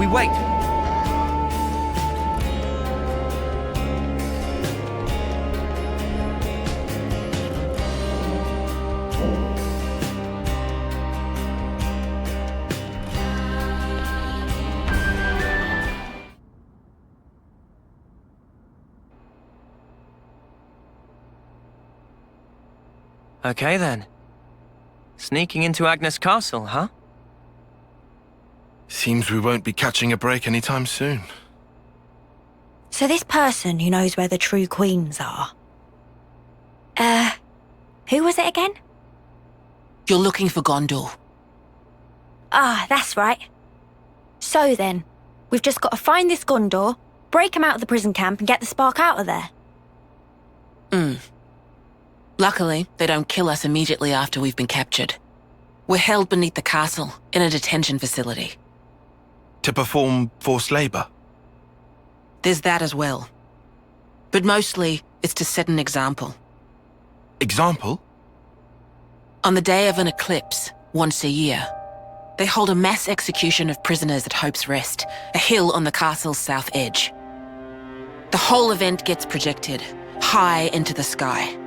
we wait? Okay then. Sneaking into Agnes Castle, huh? Seems we won't be catching a break anytime soon. So this person who knows where the true queens are... who was it again? You're looking for Gondor. Ah, that's right. So then, we've just got to find this Gondor, break him out of the prison camp and get the spark out of there. Luckily, they don't kill us immediately after we've been captured. We're held beneath the castle, in a detention facility. To perform forced labor? There's that as well. But mostly, it's to set an example. Example? On the day of an eclipse, once a year, they hold a mass execution of prisoners at Hope's Rest, a hill on the castle's south edge. The whole event gets projected, high into the sky.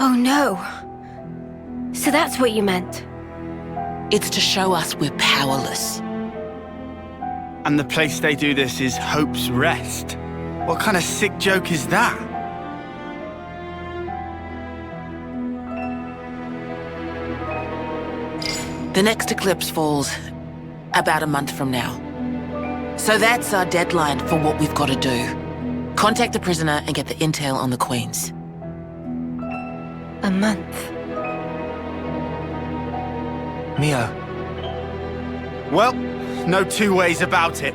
Oh no. So that's what you meant? It's to show us we're powerless. And the place they do this is Hope's Rest. What kind of sick joke is that? The next eclipse falls about a month from now. So that's our deadline for what we've got to do. Contact the prisoner and get the intel on the queens. A month. Mio. Well, no two ways about it.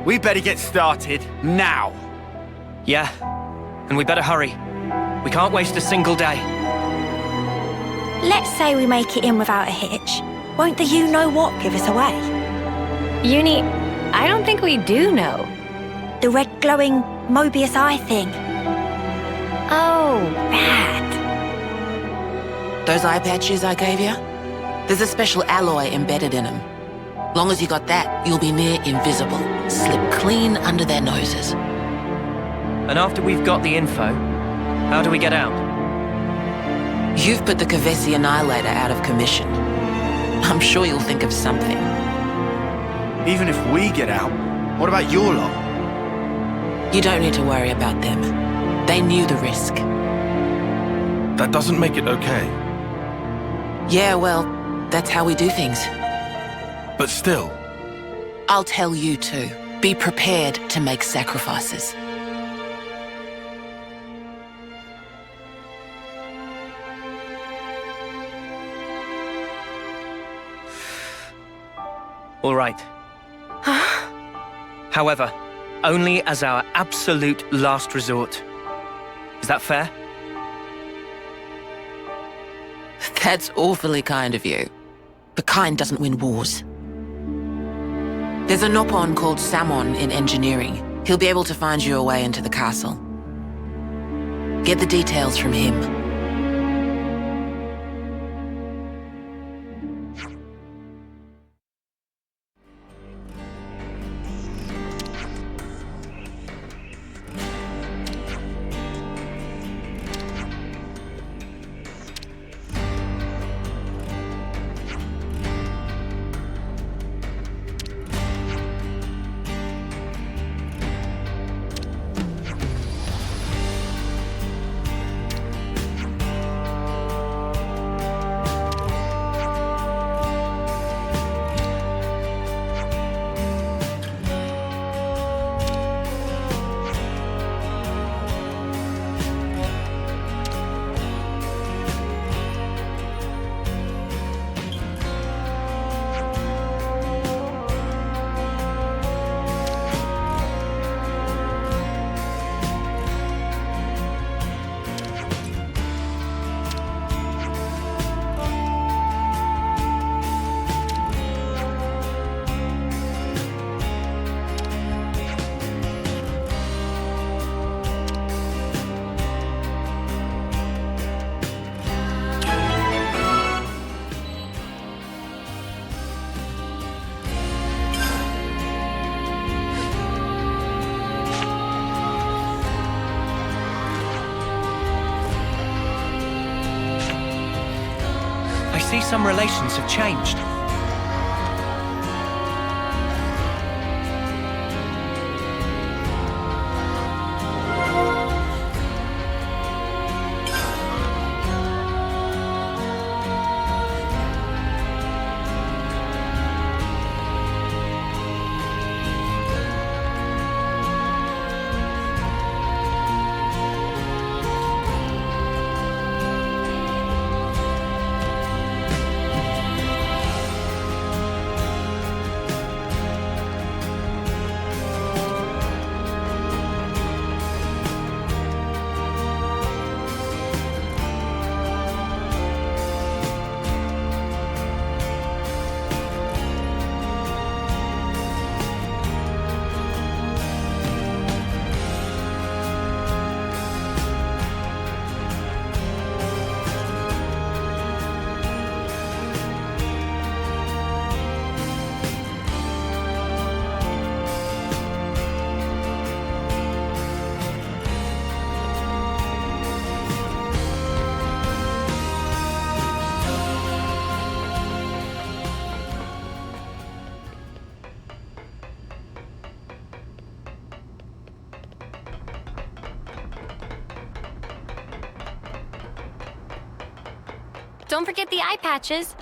We better get started now. Yeah, and we better hurry. We can't waste a single day. Let's say we make it in without a hitch. Won't the you-know-what give us away? Uni, I don't think we do know. The red glowing Mobius eye thing. Oh, that. Those eye patches I gave you? There's a special alloy embedded in them. Long as you got that, you'll be near invisible. Slip clean under their noses. And after we've got the info, how do we get out? You've put the Kavesi Annihilator out of commission. I'm sure you'll think of something. Even if we get out, what about your lot? You don't need to worry about them. They knew the risk. That doesn't make it okay. Yeah, well, that's how we do things. But still, I'll tell you too. Be prepared to make sacrifices. All right. However, only as our absolute last resort. Is that fair? That's awfully kind of you. But kind doesn't win wars. There's a Nopon called Samon in engineering. He'll be able to find you a way into the castle. Get the details from him. some relations have changed. Don't forget the eye patches.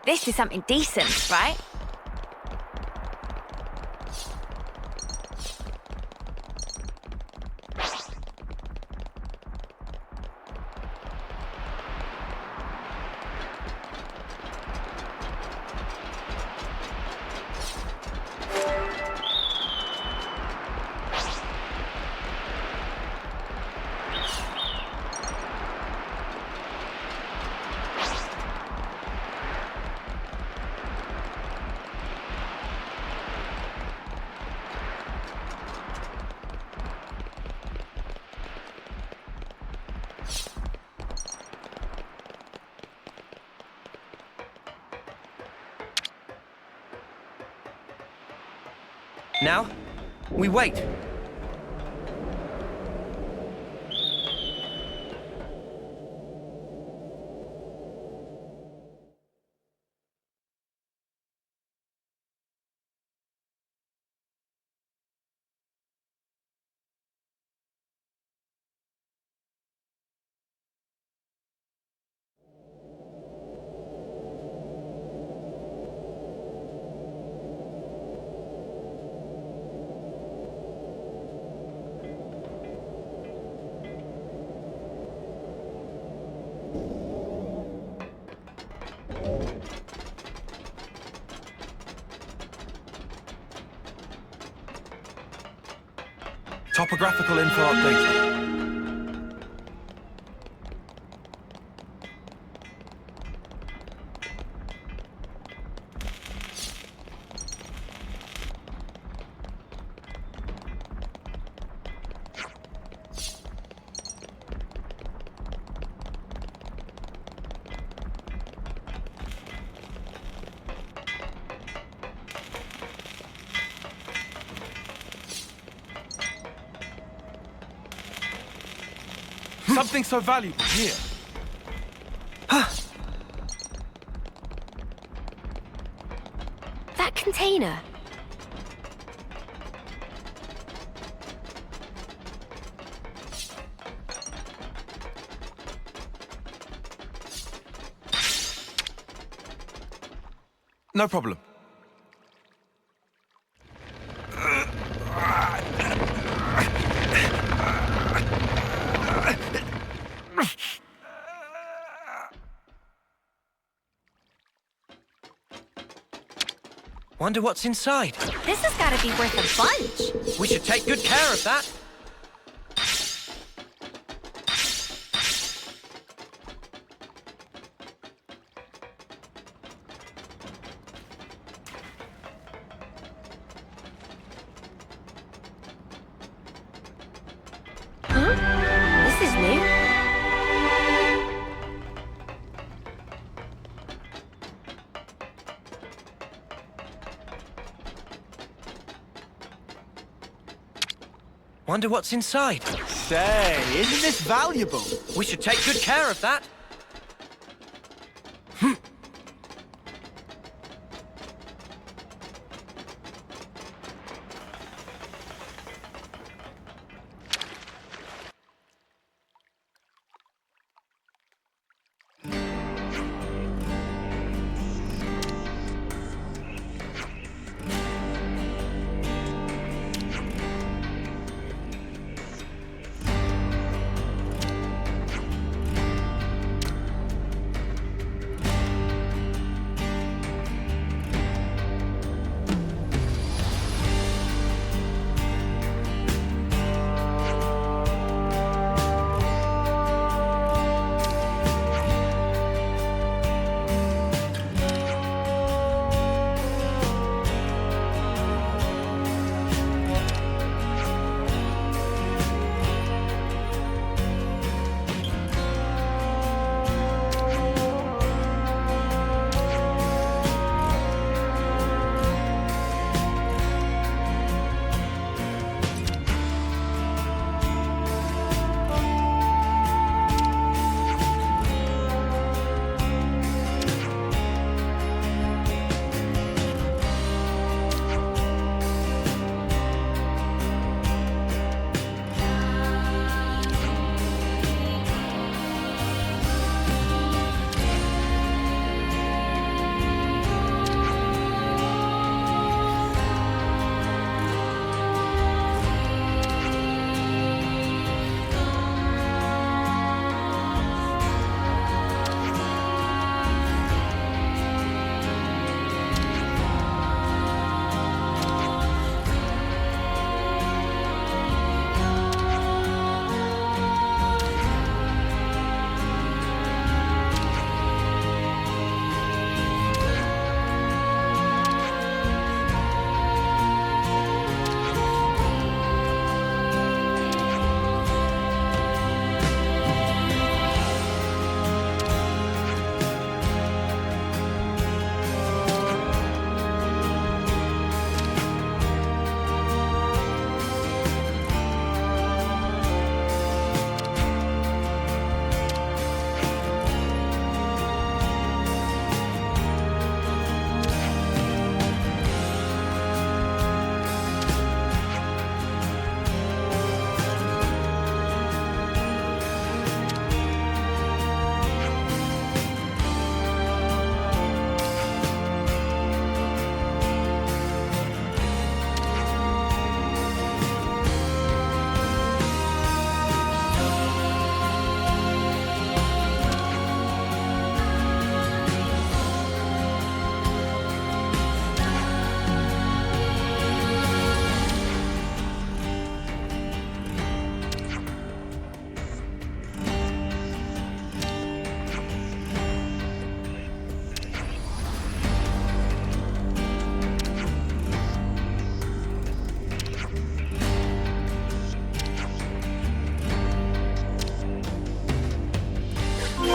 This is something decent, right? Now, we wait. Topographical info updated. Something so valuable here. That container. No problem. Wonder what's inside. This has got to be worth a bunch. We should take good care of that. Wonder what's inside. Say, isn't this valuable? We should take good care of that.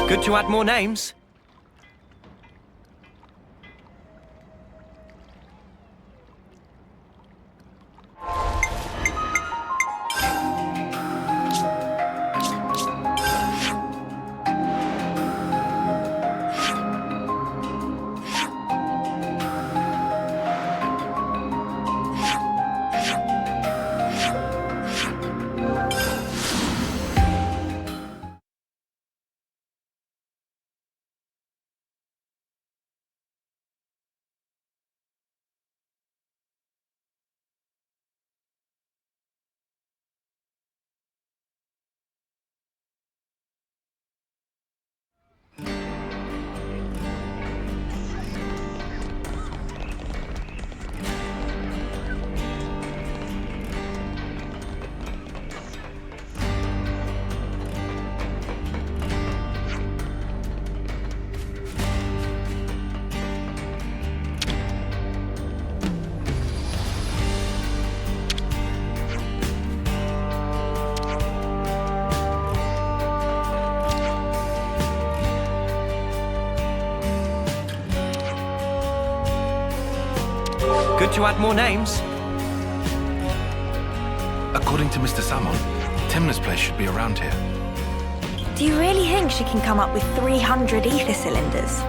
Good to add more names. Good to add more names. According to Mr. Salmon, Timna's place should be around here. Do you really think she can come up with 300 ether cylinders?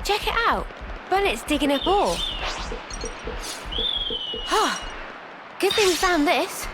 Check it out. Bunnet's digging up ore. Good thing we found this.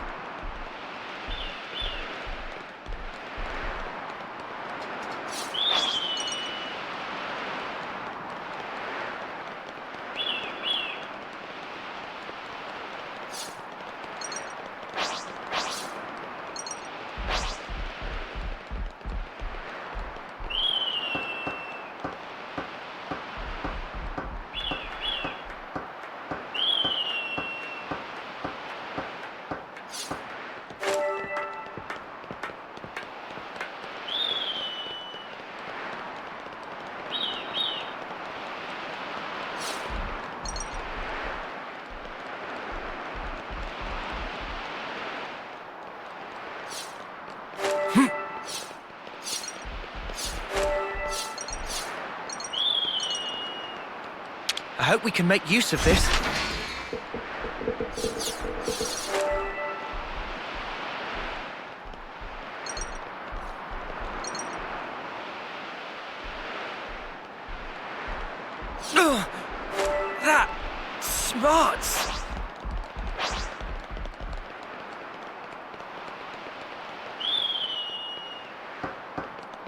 I hope we can make use of this. Ugh, that smarts.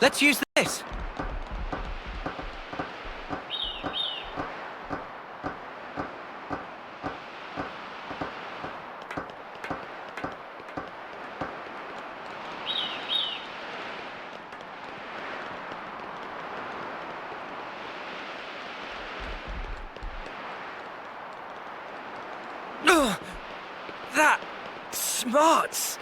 Let's use this. Ugh, that smarts.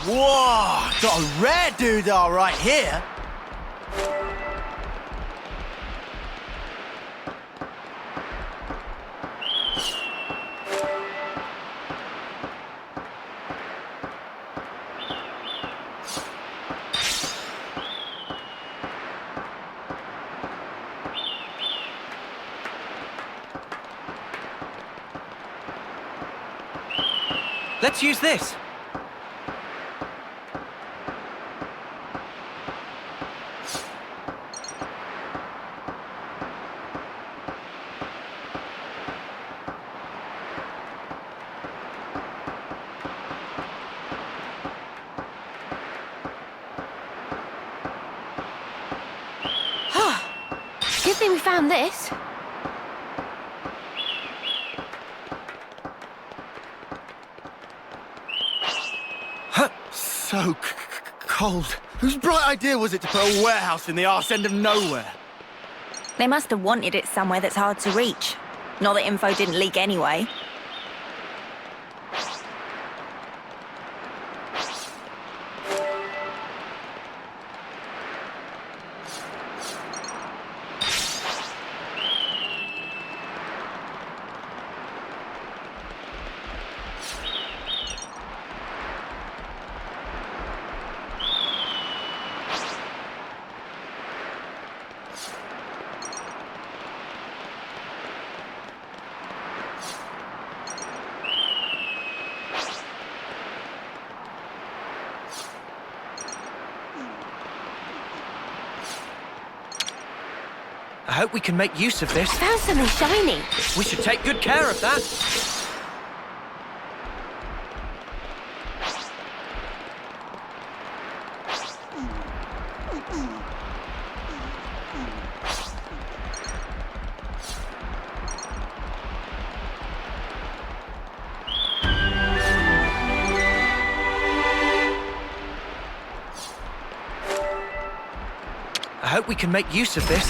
Whoa! Got a rare doodah right here. Let's use this. Good thing we found this. So cold. Whose bright idea was it to put a warehouse in the arse end of nowhere? They must have wanted it somewhere that's hard to reach. Not that info didn't leak anyway. I hope we can make use of this. Found something shiny. We should take good care of that. I hope we can make use of this.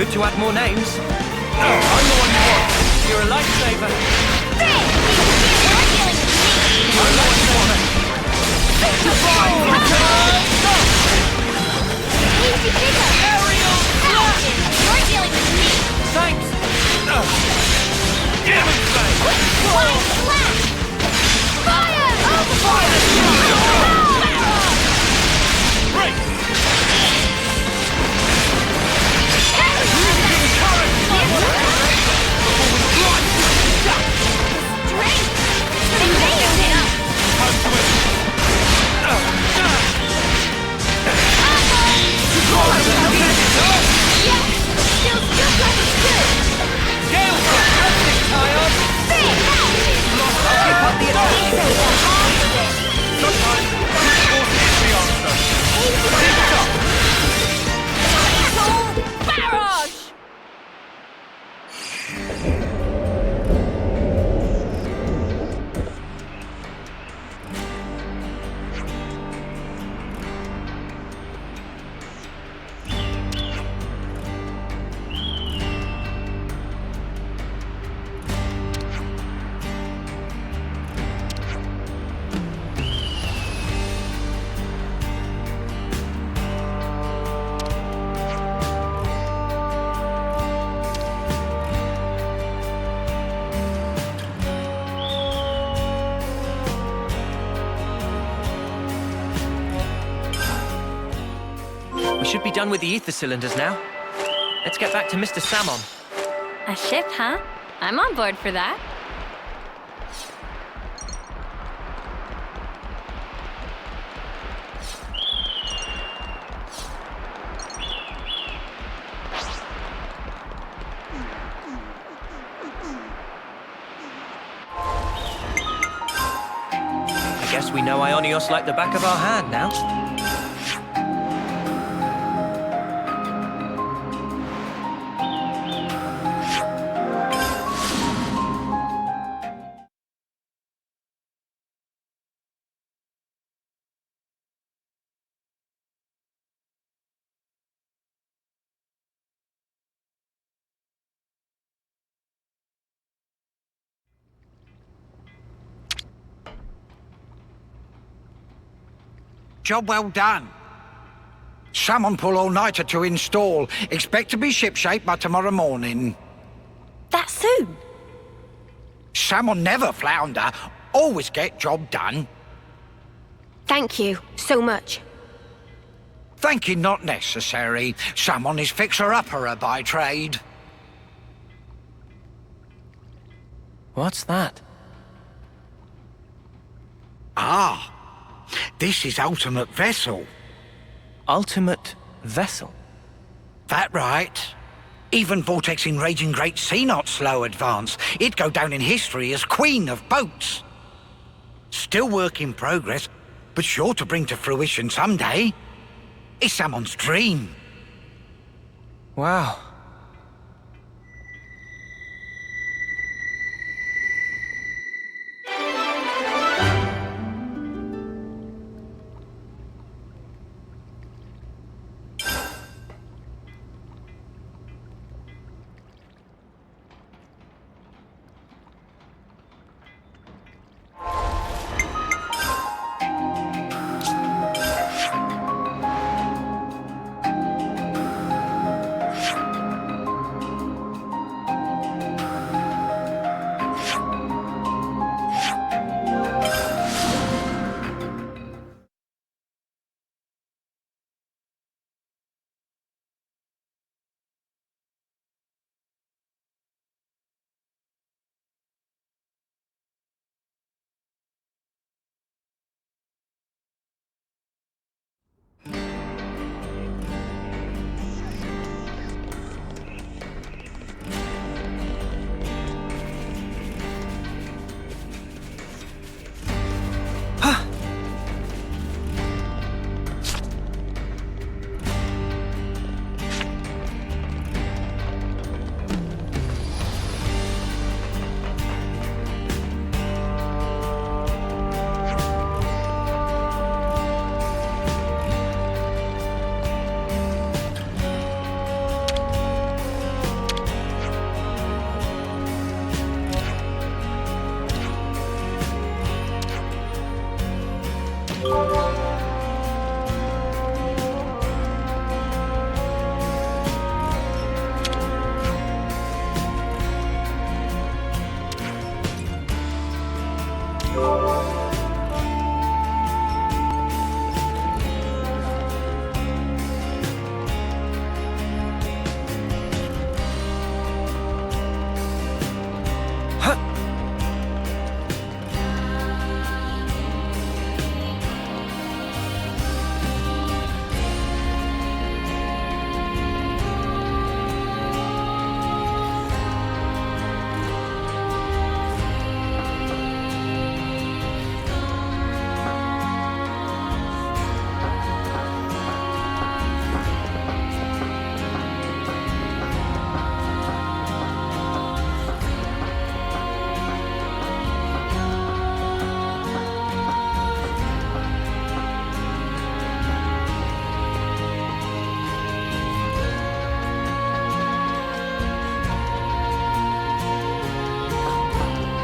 good to add more names. I'm the one you want. You're a lifesaver. I'm a lifesaver. Thanks. Demon Flame. Break. We should be done with the ether cylinders now. Let's get back to Mr. Salmon. A ship, huh? I'm on board for that. I guess we know Ionios like the back of our hand now. Job well done. Salmon pull all-nighter to install. Expect to be shipshape by tomorrow morning. That soon? Salmon never flounder. Always get job done. Thank you so much. Thanking not necessary. Salmon is fixer-upperer by trade. What's that? Ah, this is ultimate vessel. Ultimate vessel? That right. Even vortexing raging great sea not slow advance. It'd go down in history as queen of boats. Still work in progress, but sure to bring to fruition someday. It's someone's dream. Wow.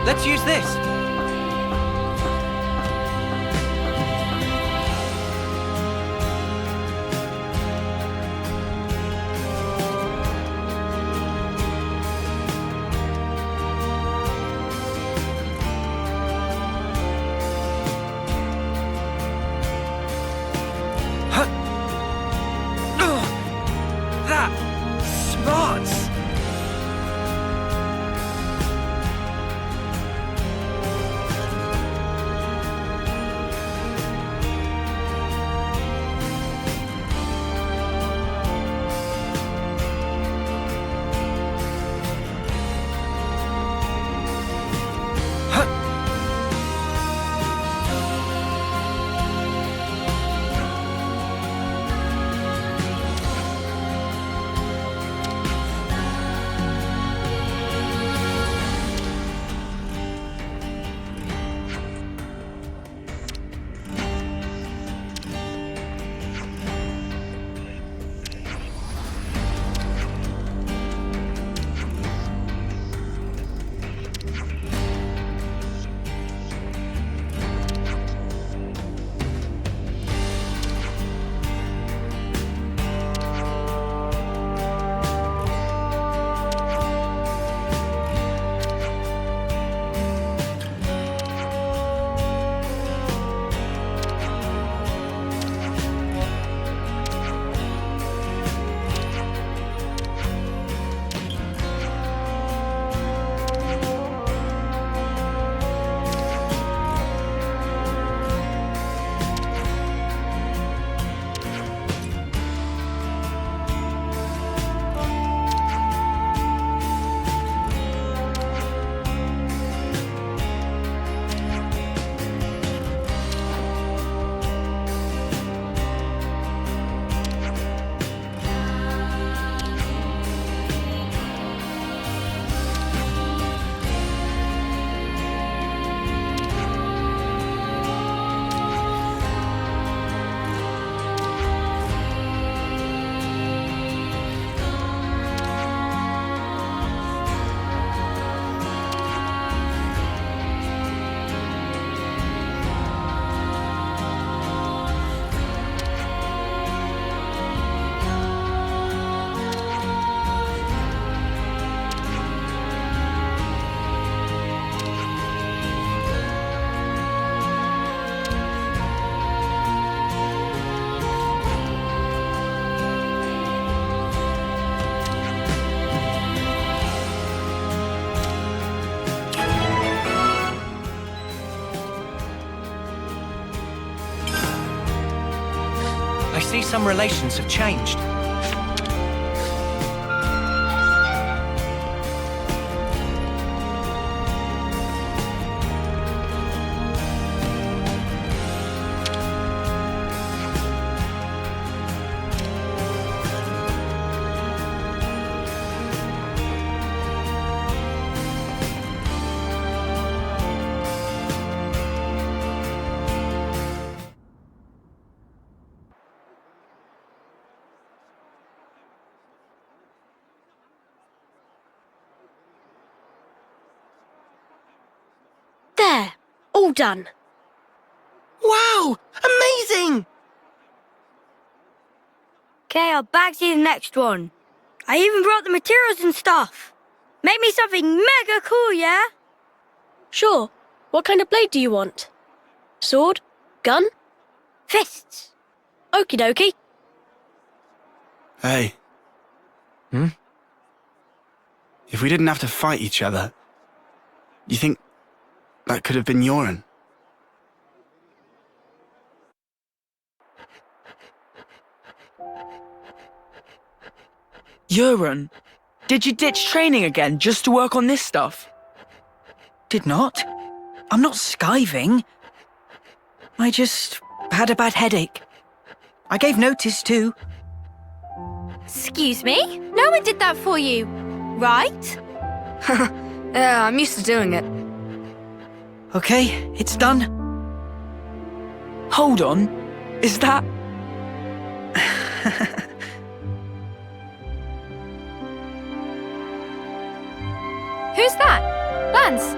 Let's use this. Huh. That smarts. I see some relations have changed. There, all done. Wow! Amazing! Okay, I'll back to the next one. I even brought the materials and stuff. Make me something mega cool, yeah? Sure, What kind of blade do you want? Sword? Gun? Fists. Okie dokie. Hey. If we didn't have to fight each other, you think that could have been Yoren? Yoren, did you ditch training again just to work on this stuff? Did not. I'm not skiving. I just had a bad headache. I gave notice too. Excuse me? No one did that for you, right? Yeah, I'm used to doing it. Okay, it's done. Hold on. Is that... Who's that? Lance?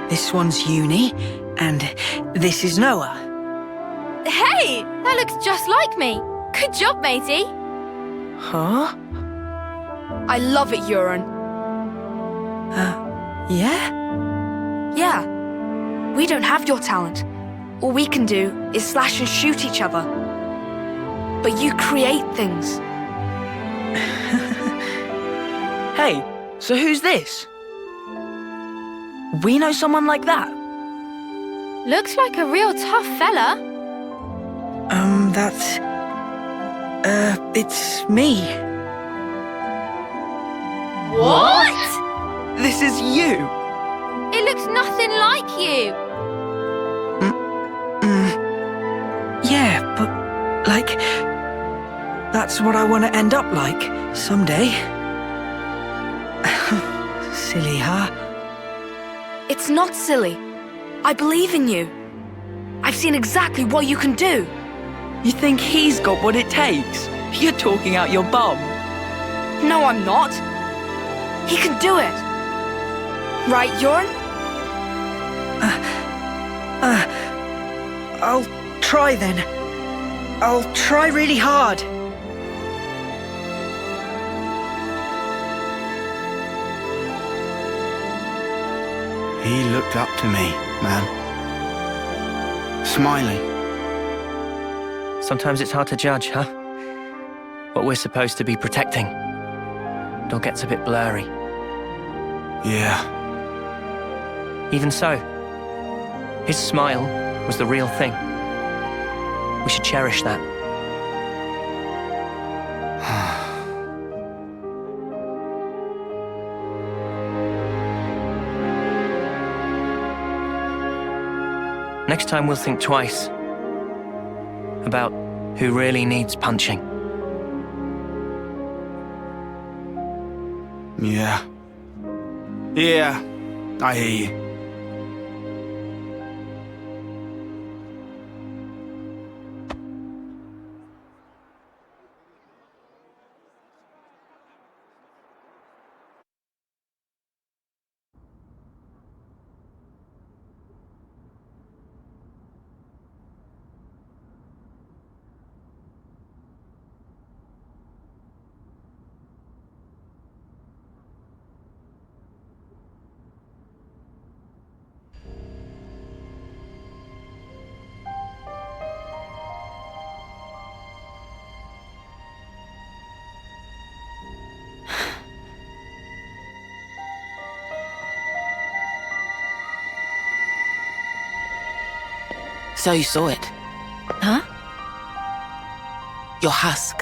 This one's Uni, and this is Noah. Hey! That looks just like me. Good job, matey. Huh? I love it, Yoren. Yeah? Yeah. We don't have your talent. All we can do is slash and shoot each other. But you create things. Hey, so who's this? We know someone like that? Looks like a real tough fella. That's... it's me. What? This is you? It looks nothing like you. Yeah, but, like... that's what I want to end up like, someday. Silly, huh? It's not silly. I believe in you. I've seen exactly what you can do. You think he's got what it takes? You're talking out your bum. No, I'm not. He can do it. Right, Yoren? I'll try then. I'll try really hard. He looked up to me, man. Smiling. Sometimes it's hard to judge, huh? What we're supposed to be protecting. It all gets a bit blurry. Yeah. Even so, his smile was the real thing. We should cherish that. Next time we'll think twice about who really needs punching. Yeah. Yeah, I hear you. So you saw it. Huh? Your husk.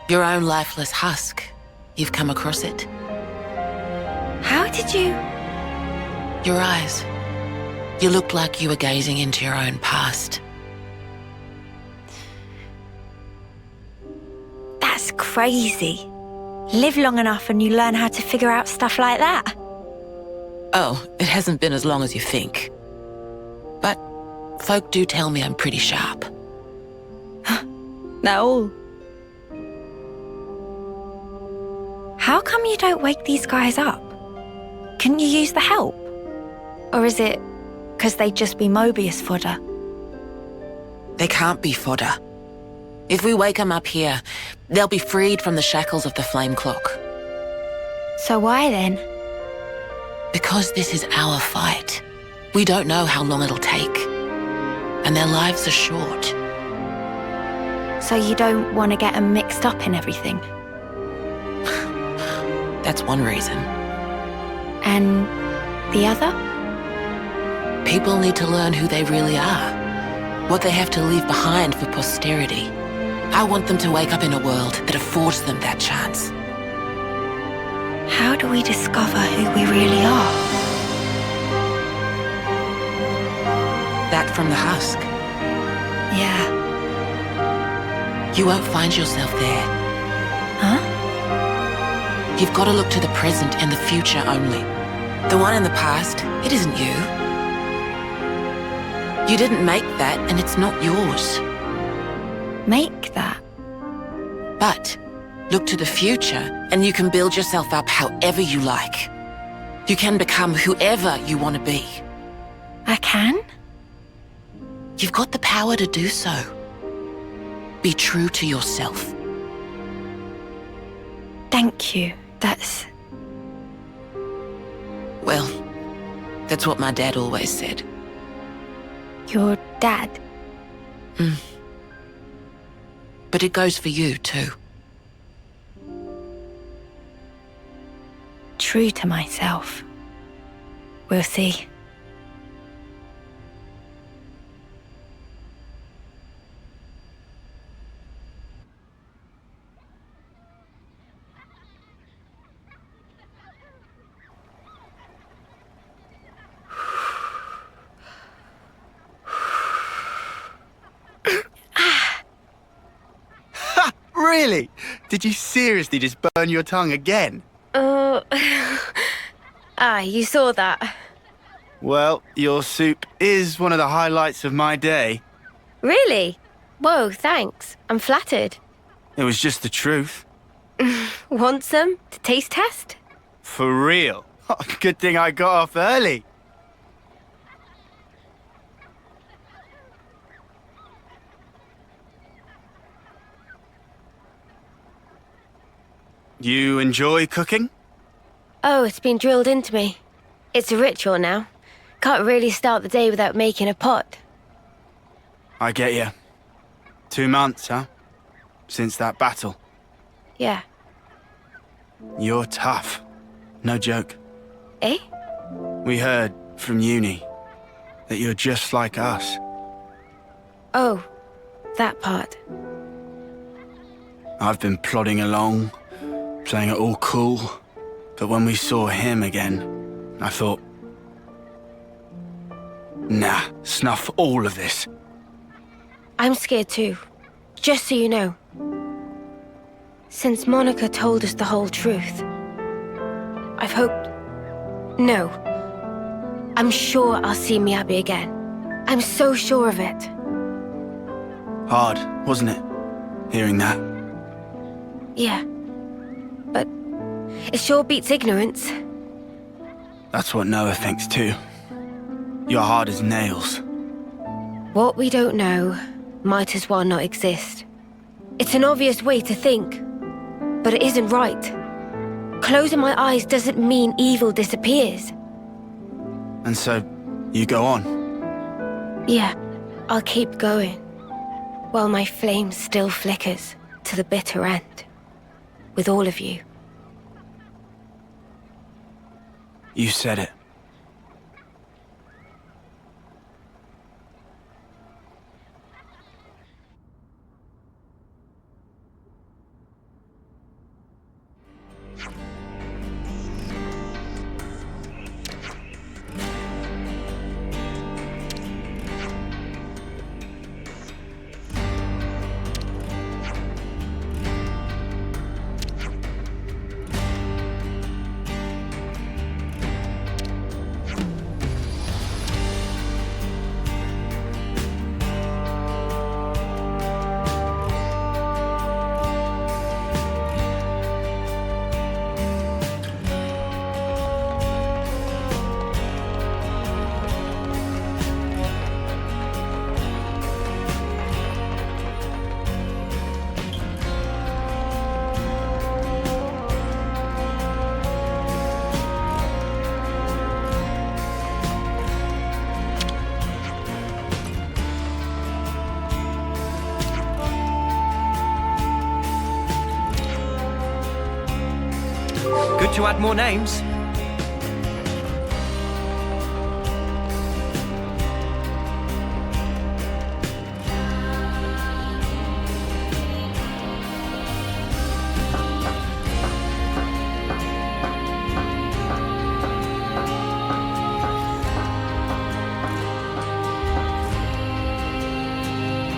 Your own lifeless husk. You've come across it. How did you... Your eyes. You looked like you were gazing into your own past. That's crazy. Live long enough and you learn how to figure out stuff like that. Oh, it hasn't been as long as you think. But folk do tell me I'm pretty sharp. No. How come you don't wake these guys up? Can you use the help? Or is it because they'd just be Mobius fodder? They can't be fodder. If we wake them up here, they'll be freed from the shackles of the flame clock. So why then? Because this is our fight. We don't know how long it'll take. And their lives are short. So you don't want to get them mixed up in everything? That's one reason. And the other? People need to learn who they really are, what they have to leave behind for posterity. I want them to wake up in a world that affords them that chance. How do we discover who we really are? That from the husk. Yeah. You won't find yourself there. Huh? You've got to look to the present and the future only. The one in the past, it isn't you. You didn't make that, and it's not yours. Make that? But look to the future, and you can build yourself up however you like. You can become whoever you want to be. I can? You've got the power to do so. Be true to yourself. Thank you. That's... Well, that's what my dad always said. Your dad? But it goes for you, too. True to myself. We'll see. Really? Did you seriously just burn your tongue again? You saw that. Well, your soup is one of the highlights of my day. Really? Whoa, thanks. I'm flattered. It was just the truth. Want some to taste test? For real? Good thing I got off early. You enjoy cooking? Oh, it's been drilled into me. It's a ritual now. Can't really start the day without making a pot. I get you. 2 months, huh? Since that battle. Yeah. You're tough. No joke. Eh? We heard from uni that you're just like us. Oh, that part. I've been plodding along, playing it all cool. But when we saw him again, I thought, nah, snuff all of this. I'm scared too. Just so you know. Since Monica told us the whole truth, I've hoped... No. I'm sure I'll see Miyabi again. I'm so sure of it. Hard, wasn't it? Hearing that. Yeah. But it sure beats ignorance. That's what Noah thinks too. You're hard as nails. What we don't know might as well not exist. It's an obvious way to think, but it isn't right. Closing my eyes doesn't mean evil disappears. And so, you go on? Yeah, I'll keep going, while my flame still flickers to the bitter end, with all of you. You said it. to add more names.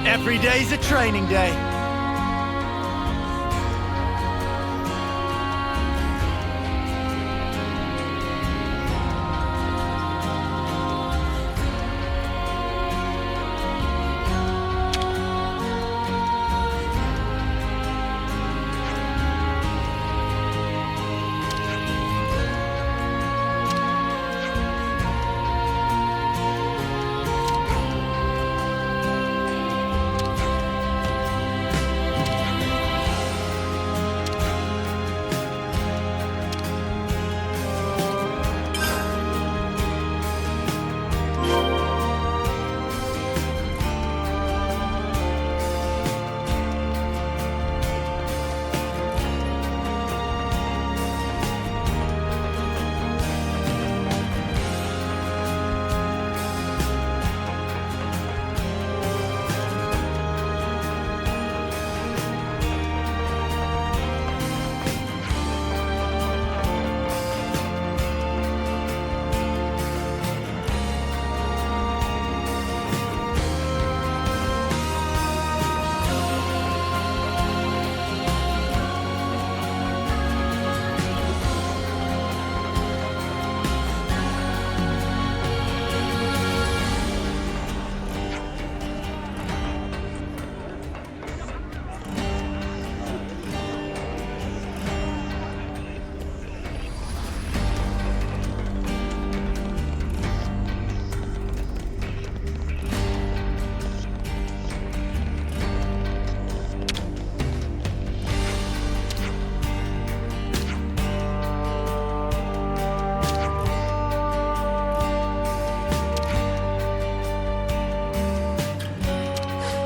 Every day's a training day.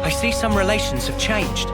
I see some relations have changed.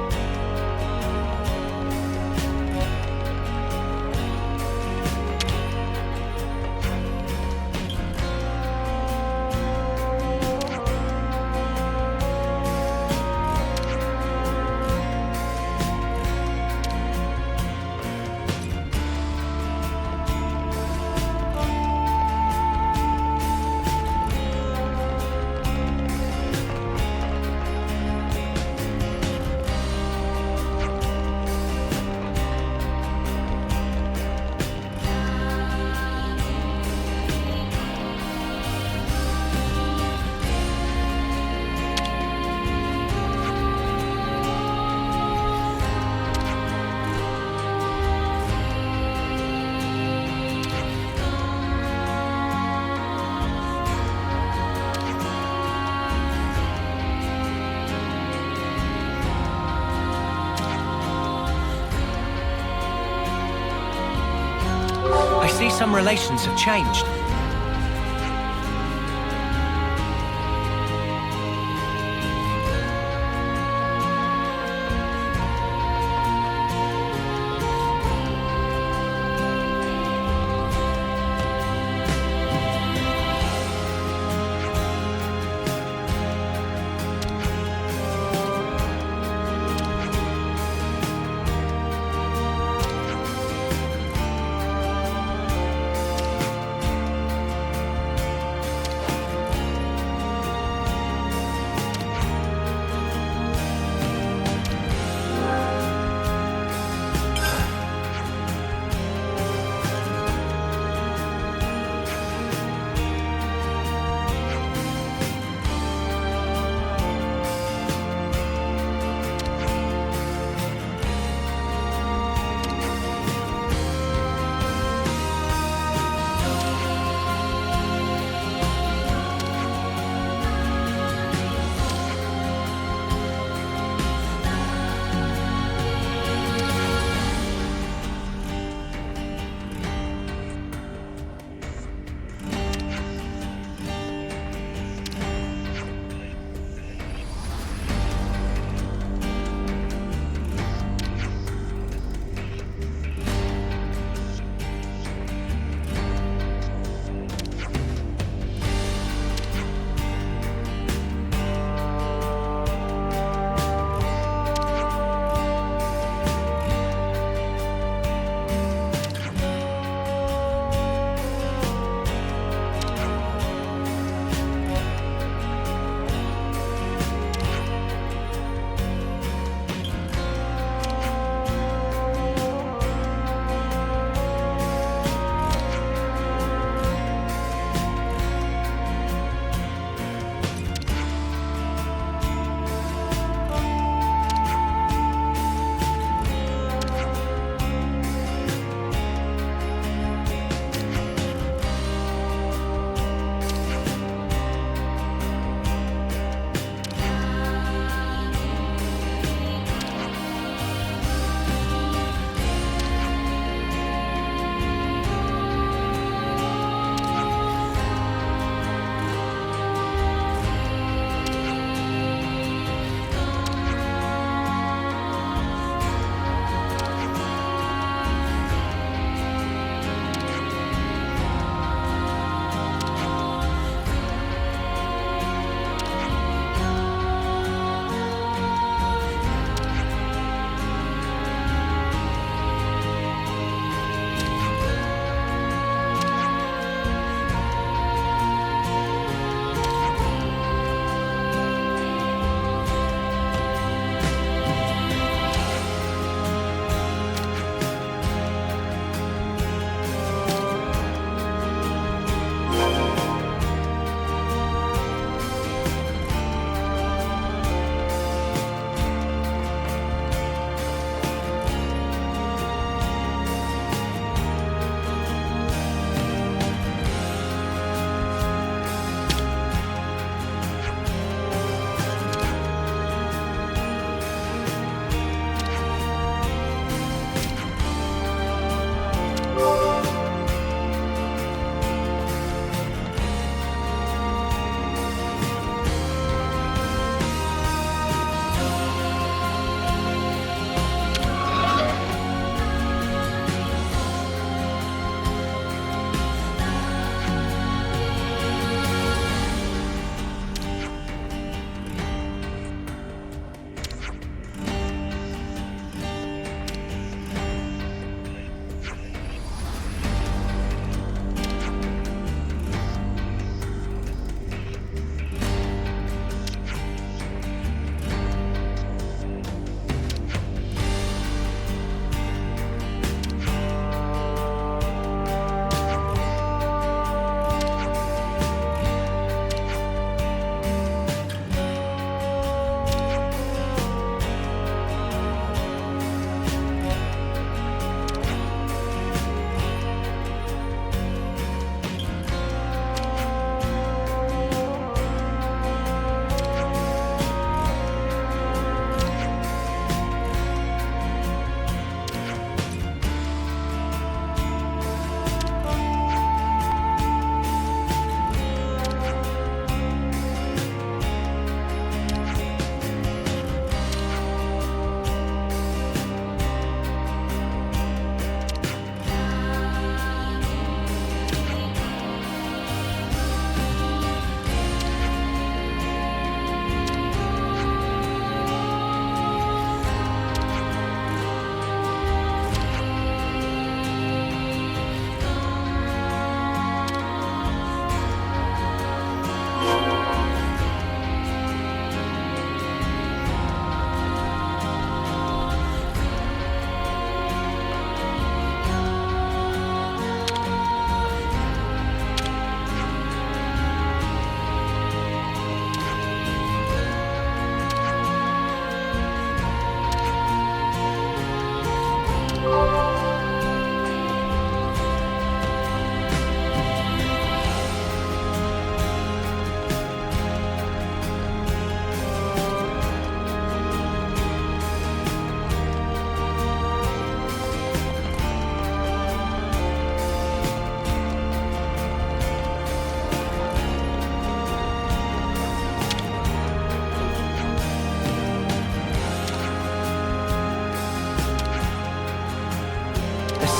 I see some relations have changed.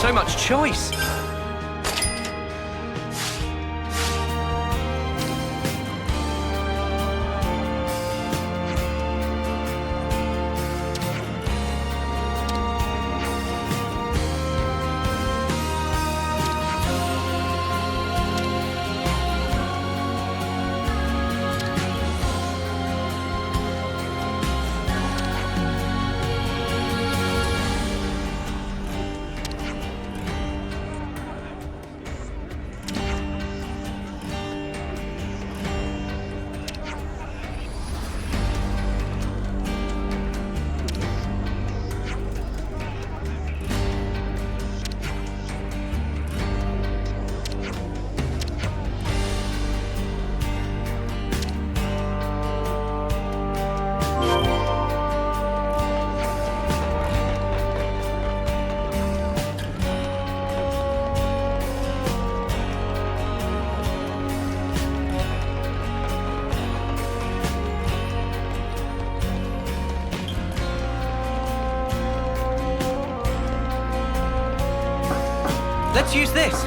so much choice. Let's use this.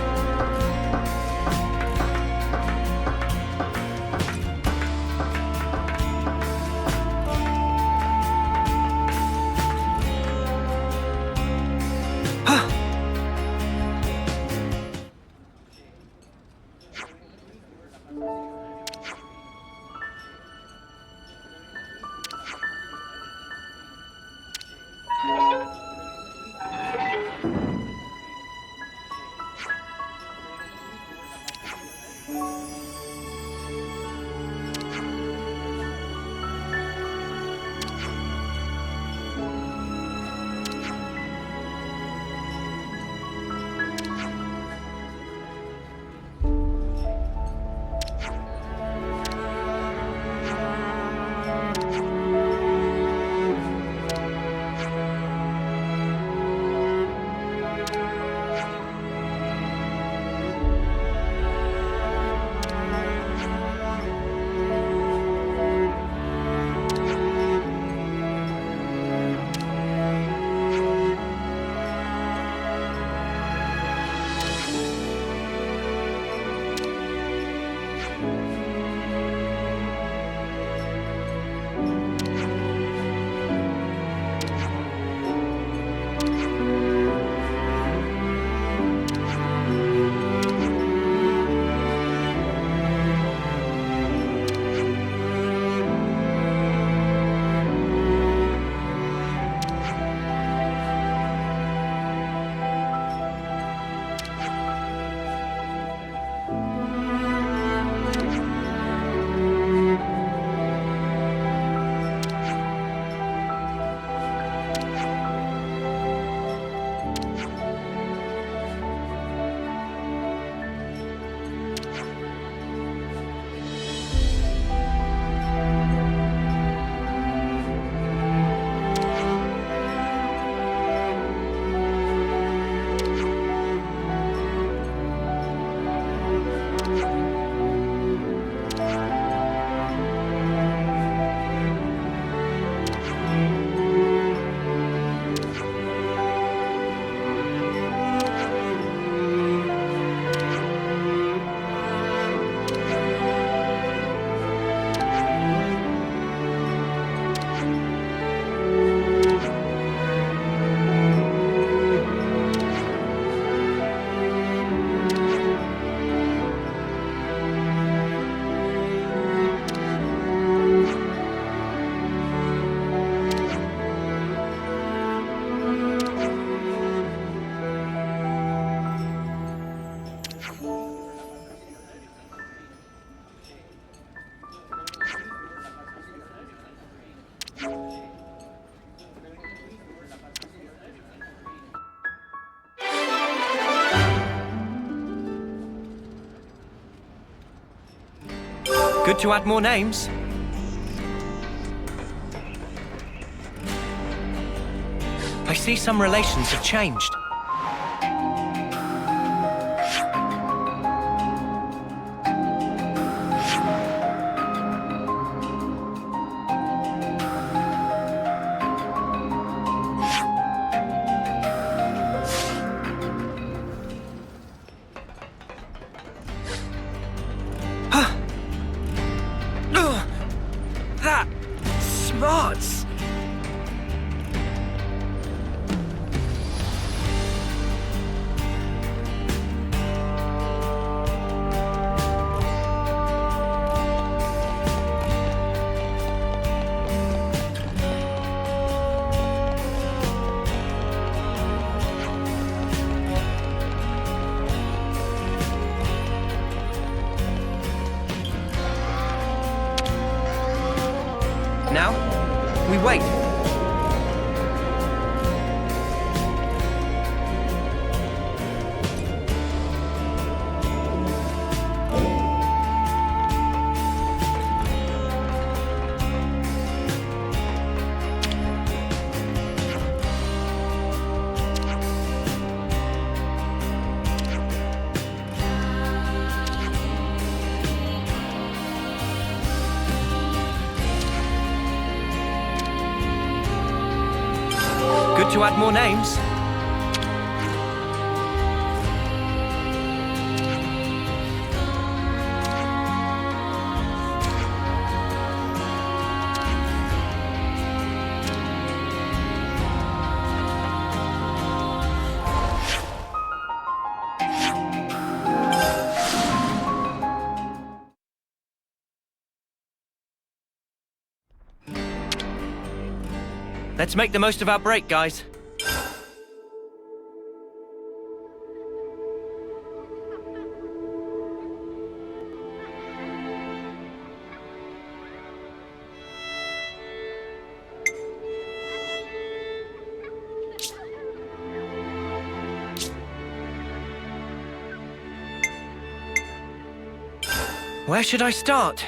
Good to add more names. I see some relations have changed. robots! Now, we wait. Good to add more names. Let's make the most of our break, guys. Where should I start?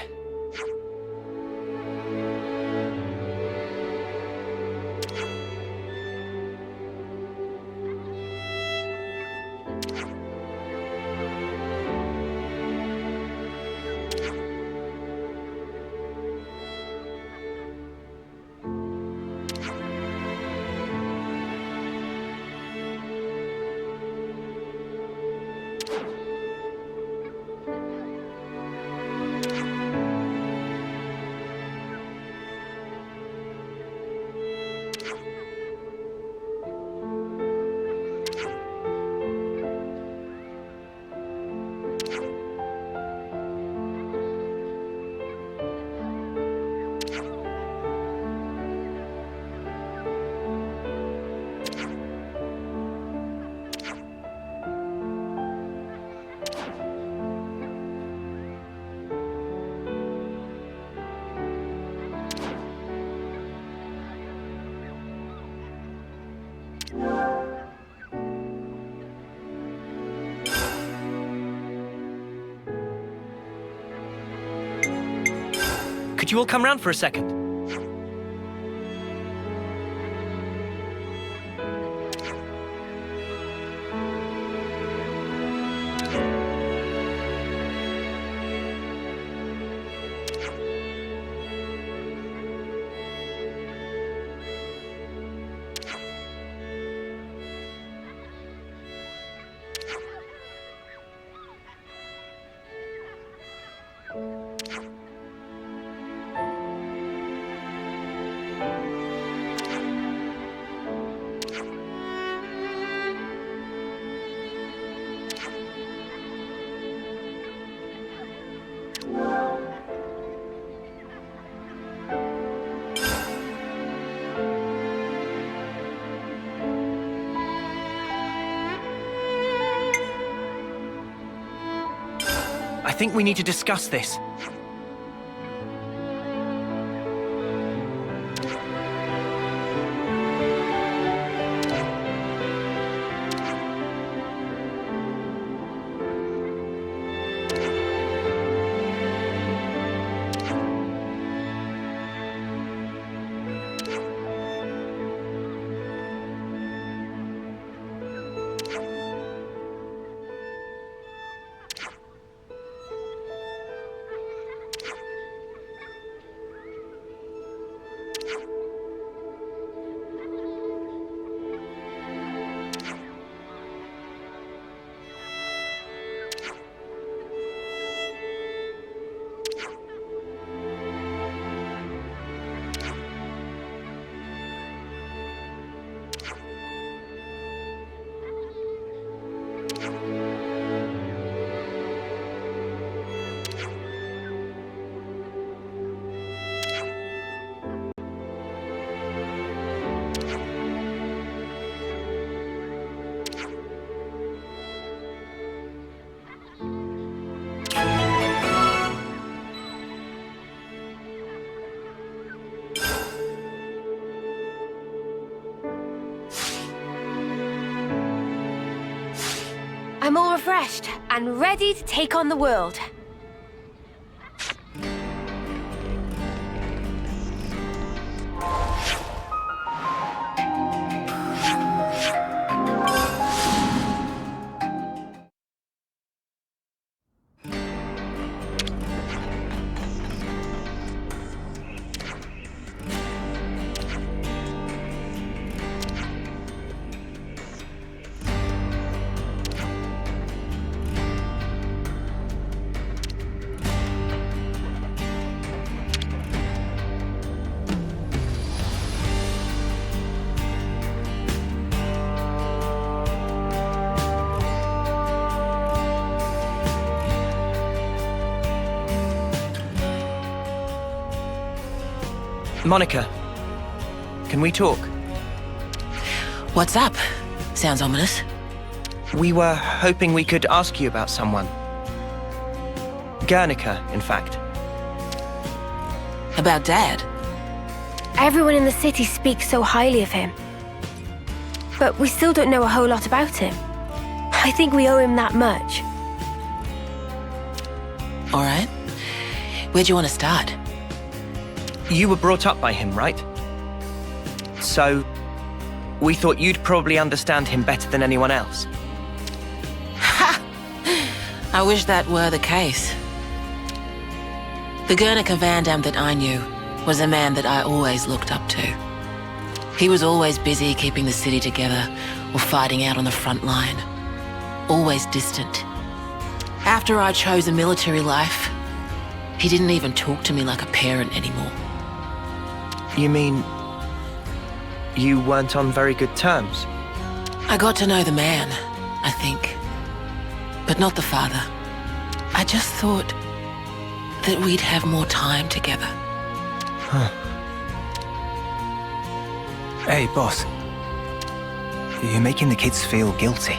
Could you all come round for a second? I think we need to discuss this. I'm all refreshed and ready to take on the world. Monica, can we talk? What's up? Sounds ominous. We were hoping we could ask you about someone. Guernica, in fact. About Dad? Everyone in the city speaks so highly of him. But we still don't know a whole lot about him. I think we owe him that much. All right. Where do you want to start? You were brought up by him, right? So, we thought you'd probably understand him better than anyone else. Ha! I wish that were the case. The Guernica Vandham that I knew was a man that I always looked up to. He was always busy keeping the city together or fighting out on the front line. Always distant. After I chose a military life, he didn't even talk to me like a parent anymore. You mean... you weren't on very good terms? I got to know the man, I think. But not the father. I just thought that we'd have more time together. Huh. Hey, boss. You're making the kids feel guilty.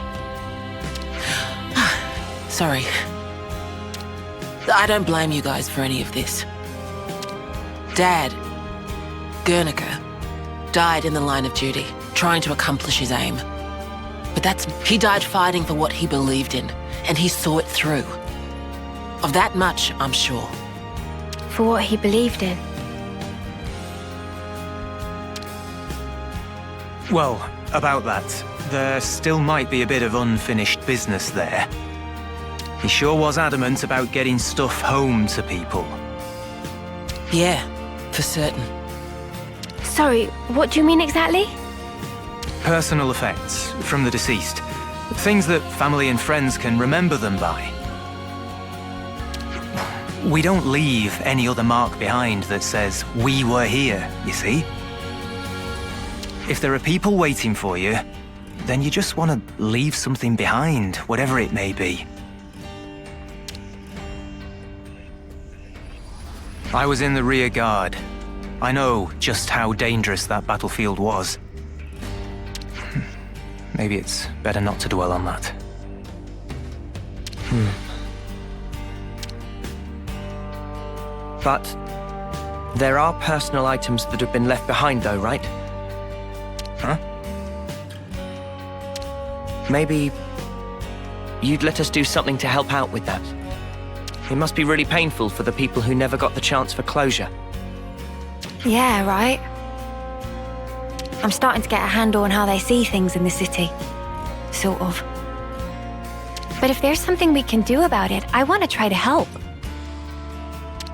Sorry. I don't blame you guys for any of this. Dad, Guernica, died in the line of duty, trying to accomplish his aim. But he died fighting for what he believed in, and he saw it through. Of that much, I'm sure. For what he believed in. Well, about that, there still might be a bit of unfinished business there. He sure was adamant about getting stuff home to people. Yeah, for certain. Sorry, what do you mean exactly? Personal effects from the deceased. Things that family and friends can remember them by. We don't leave any other mark behind that says, we were here, you see? If there are people waiting for you, then you just want to leave something behind, whatever it may be. I was in the rear guard. I know just how dangerous that battlefield was. Maybe it's better not to dwell on that. But there are personal items that have been left behind though, right? Huh? Maybe you'd let us do something to help out with that. It must be really painful for the people who never got the chance for closure. Yeah, right. I'm starting to get a handle on how they see things in the city. Sort of. But if there's something we can do about it, I want to try to help.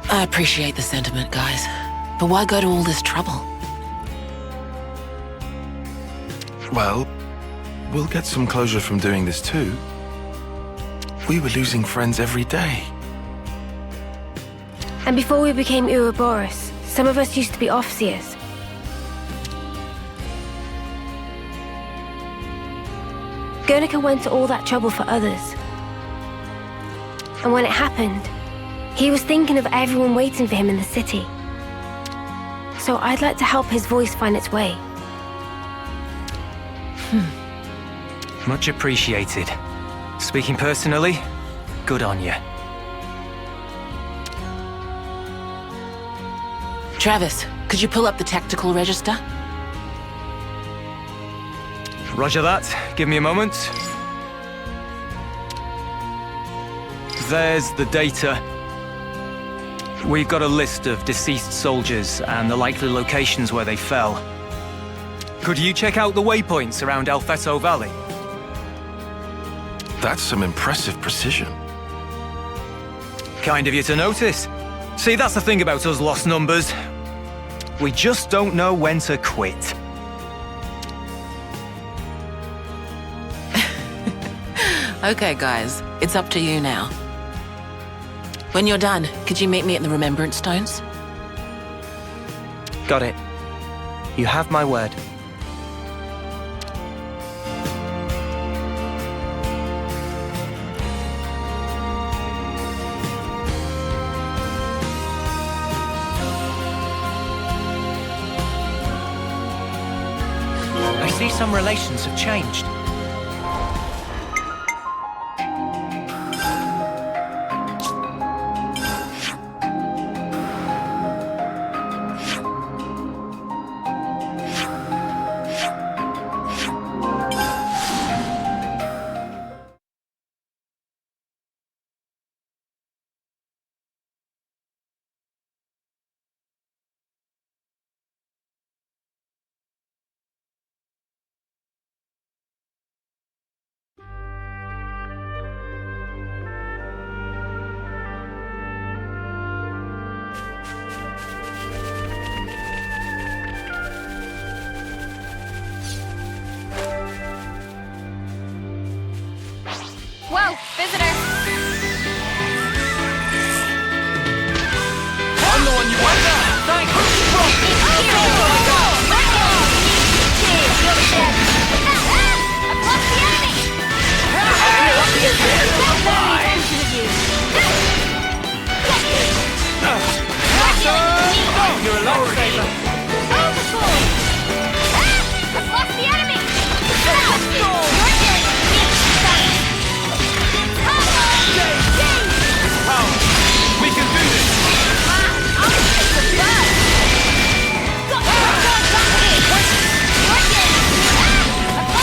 I appreciate the sentiment, guys. But why go to all this trouble? Well, we'll get some closure from doing this too. We were losing friends every day. And before we became Ouroboros, some of us used to be Offseers. Guernica went to all that trouble for others. And when it happened, he was thinking of everyone waiting for him in the city. So I'd like to help his voice find its way. Much appreciated. Speaking personally, good on you. Travis, could you pull up the tactical register? Roger that. Give me a moment. There's the data. We've got a list of deceased soldiers and the likely locations where they fell. Could you check out the waypoints around El Valley? That's some impressive precision. Kind of you to notice. See, that's the thing about us lost numbers. We just don't know when to quit. Okay, guys, it's up to you now. When you're done, could you meet me at the Remembrance Stones? Got it. You have my word. I see some relations have changed. Whoa, visitor! I'm the one you want! Thanks! I've lost the enemy! You're a lifesaver! Overboard! I've lost the enemy! We can do this!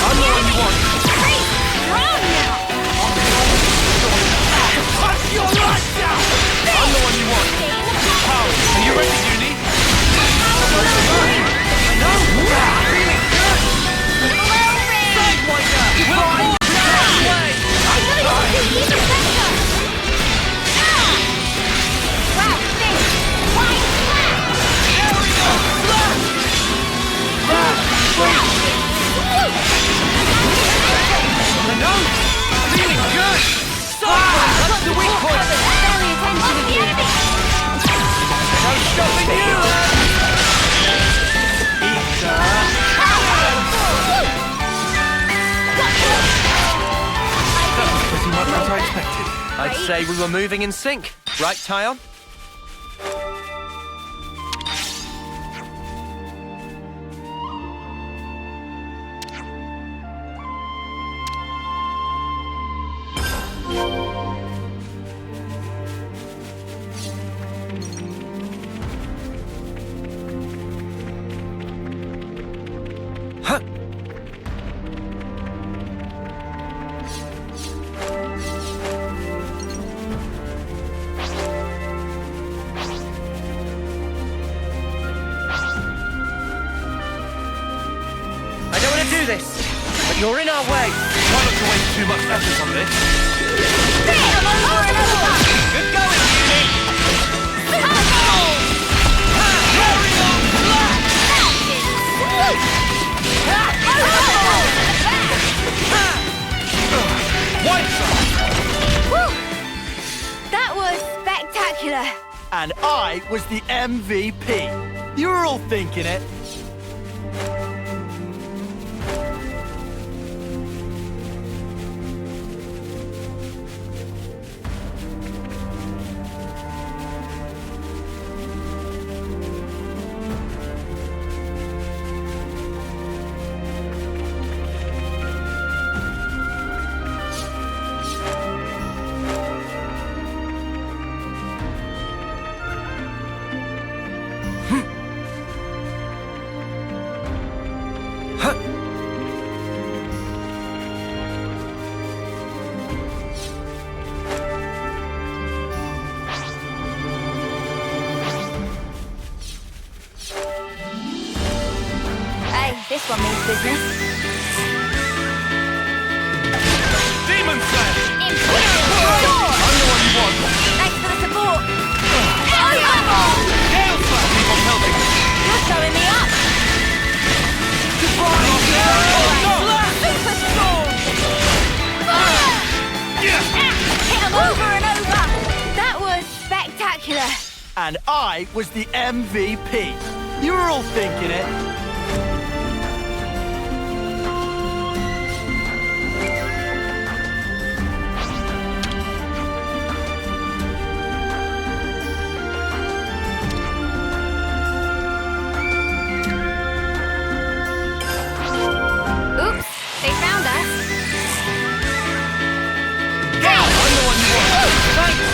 I'm the one you want! Your lights out! I'm the one you want! How? Are you ready, Uni? I know! Feeling good! Sidewinder! We'll I know! Feeling good! That's the weak point! No stopping you! That was pretty much as I expected. I'd say we were moving in sync. Right, Tyon? You're in our way. Try not to waste too much effort on this. Good going, Uni. That was spectacular. And I was the MVP. You were all thinking it. this one means business. Demon Slayer! Imperial! I'm the one you want! Thanks for the support! Gale Slayer! Keep on helping! You're showing me up! Goodbye! Super Storm! Hit 'em over and over! That was spectacular. And I was the MVP. You were all thinking it. Oops, they found us. I'm the one you want! Thanks!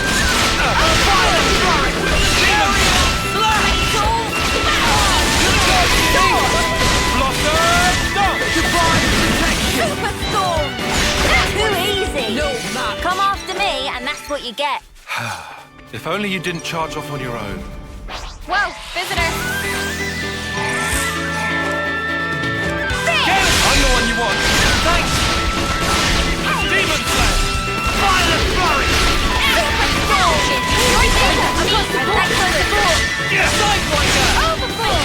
Super Storm! Too easy! No, Matt. Come after me, and that's what you get. If only you didn't charge off on your own. Whoa, visitor. I'm the one you want! Thanks! Demon Slayer! Violet Flurry! Super Storm! I've got support! Thanks for the support! Sidebreaker! Overflow!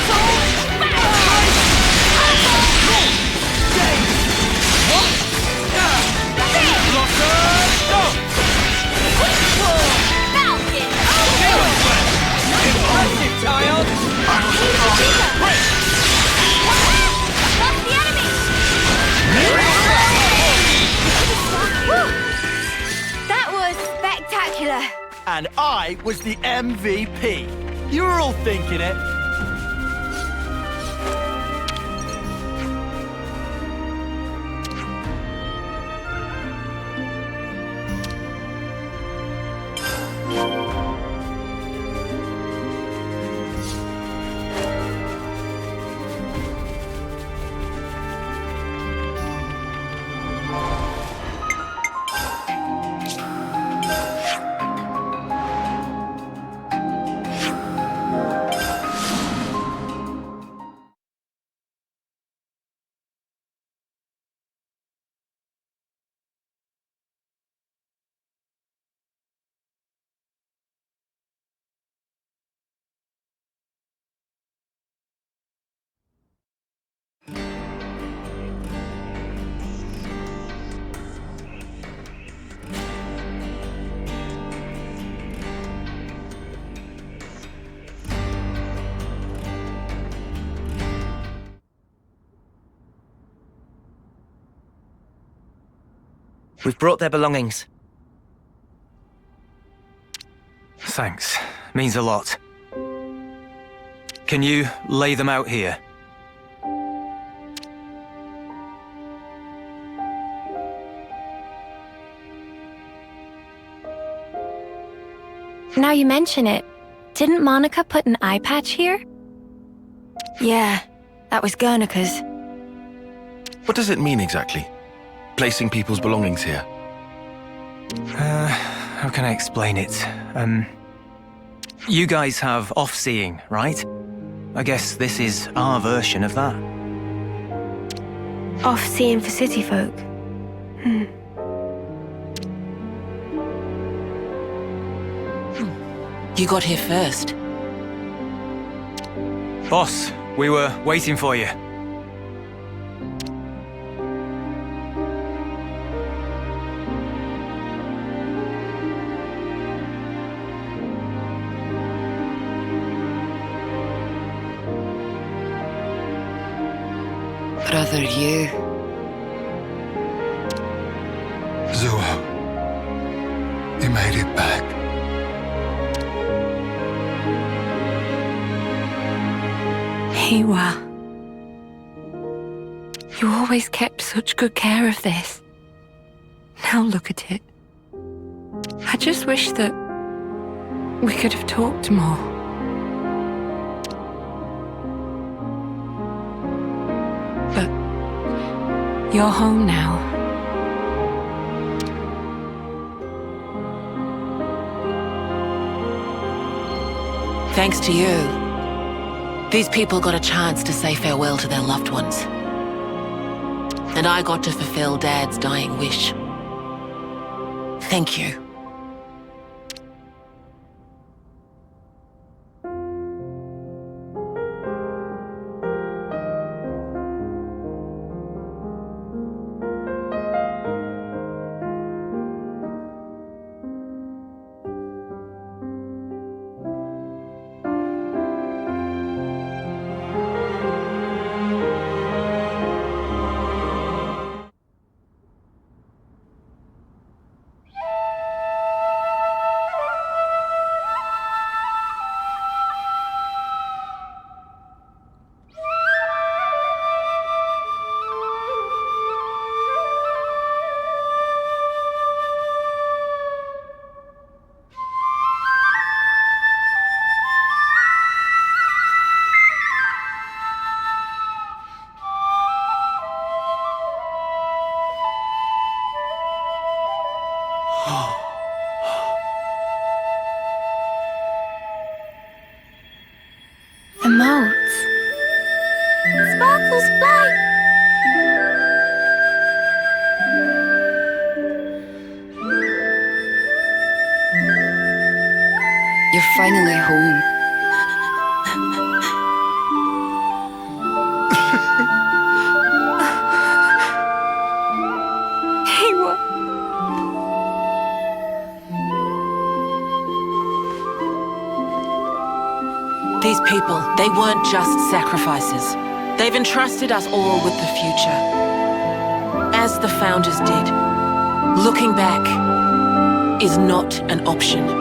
That was spectacular. And I was the MVP. You were all thinking it. We've brought their belongings. Thanks. Means a lot. Can you lay them out here? Now you mention it, didn't Monica put an eye patch here? Yeah, that was Guernica's. What does it mean exactly? Placing people's belongings here? How can I explain it? You guys have off-seeing, right? I guess this is our version of that. Off-seeing for city folk. You got here first. Boss, we were waiting for you. Brother, you. Zuo, you made it back. Hiwa. You always kept such good care of this. Now look at it. I just wish that we could have talked more. But you're home now. Thanks to you, these people got a chance to say farewell to their loved ones. and I got to fulfill Dad's dying wish. Thank you. Emotes. Sparkles fly! You're finally home. Hey, what? These people, they weren't just sacrifices. They've entrusted us all with the future. As the Founders did. Looking back is not an option.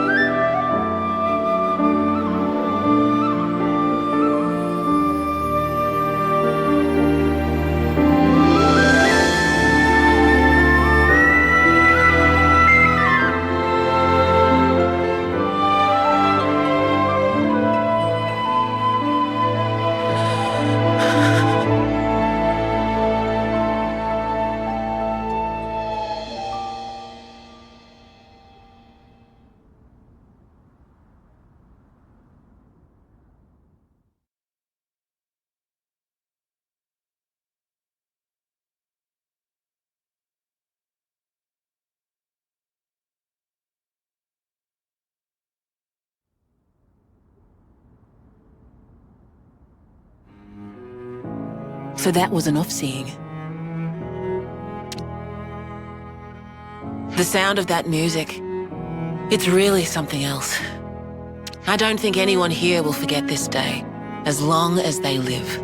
So that was an off-seeing. The sound of that music, it's really something else. I don't think anyone here will forget this day, as long as they live.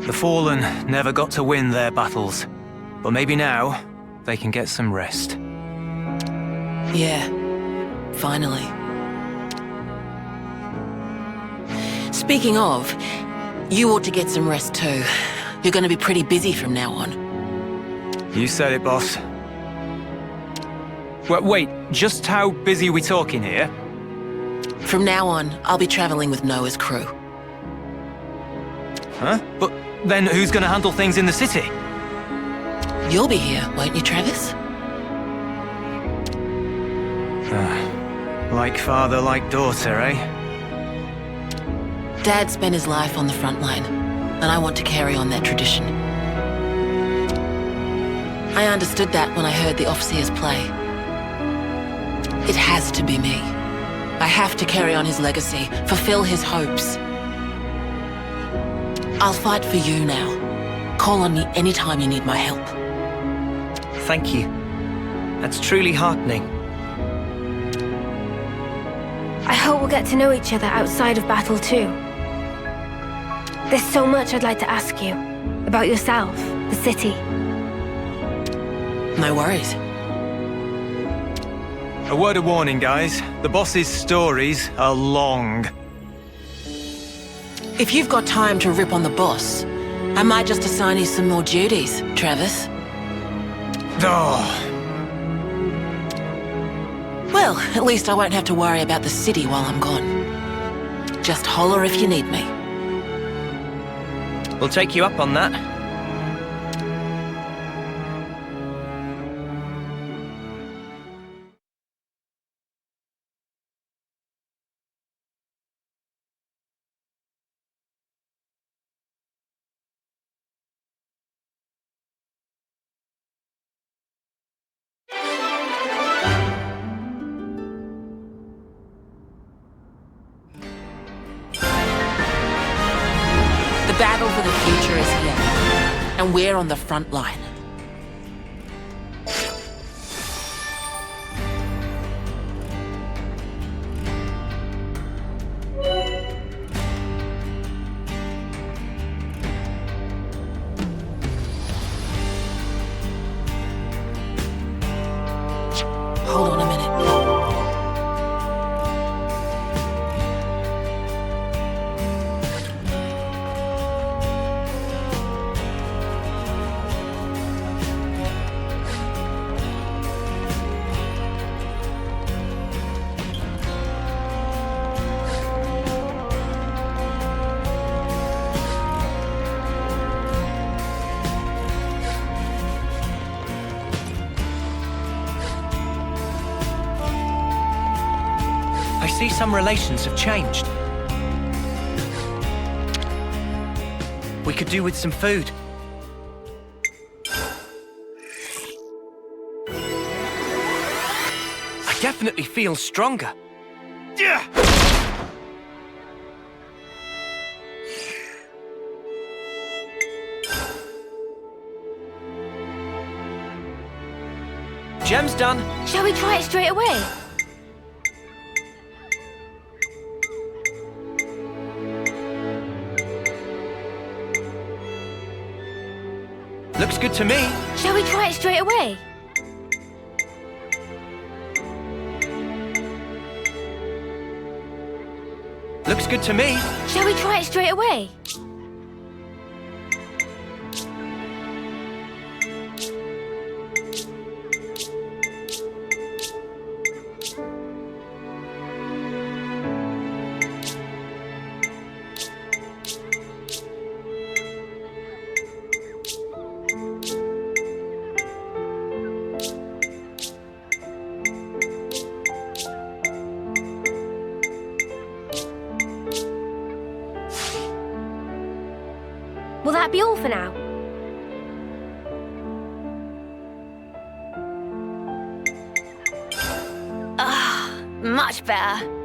The Fallen never got to win their battles, but maybe now they can get some rest. Yeah, finally. Speaking of, you ought to get some rest too. You're gonna be pretty busy from now on. You said it, boss. Wait, just how busy are we talking here? From now on, I'll be traveling with Noah's crew. Huh? But then who's gonna handle things in the city? You'll be here, won't you, Travis? Like father, like daughter, eh? Dad spent his life on the front line, and I want to carry on that tradition. I understood that when I heard the Overseers play. It has to be me. I have to carry on his legacy, fulfill his hopes. I'll fight for you now. Call on me anytime you need my help. Thank you. That's truly heartening. I hope we'll get to know each other outside of battle too. There's so much I'd like to ask you. About yourself, the city. No worries. A word of warning, guys. The boss's stories are long. If you've got time to rip on the boss, I might just assign you some more duties, Travis. Oh. Well, at least I won't have to worry about the city while I'm gone. Just holler if you need me. We'll take you up on that. for the future is here, and we're on the front line. Hold on a minute. I see some relations have changed. We could do with some food. I definitely feel stronger. Yeah! Gem's done. Shall we try it straight away? Looks good to me. Shall we try it straight away? Looks good to me. Shall we try it straight away? Will that be all for now? Much better.